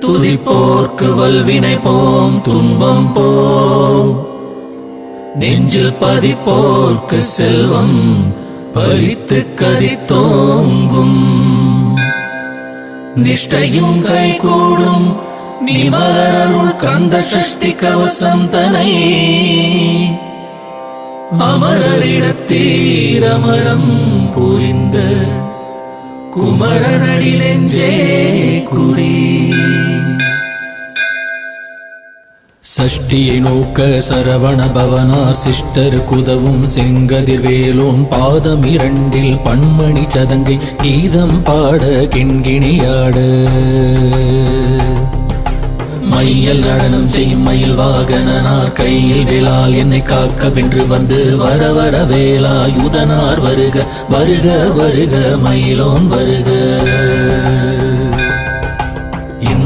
துதிப்போர்க்கு வல்வினை போம் துன்பம் போம், நெஞ்சில் பதிப்போர்க்கு செல்வம் பலித்து கதித்தோங்கும். நிஷ்டையும் கைகூடும் நீ மலரருள் கந்த சஷ்டி கவசம் தனை, அமரரிடத்தீரமரம் புரிந்த குமரனடி நெஞ்சே குறி. சஷ்டியை நோக்க சரவண பவனா சிஷ்டர் குதவும் செங்கதிர் வேலோன் பாதம் இரண்டில் பன்மணி சதங்கை கீதம் பாட கிண்கிணியாட. மையல் நடனம் செய்யும் மயில் வாகனார் கையில் வேளால் என்னை காக்க வென்று வந்து வர வர வேலாயுதனார் வருக வருக வருக மயிலோன் வருக.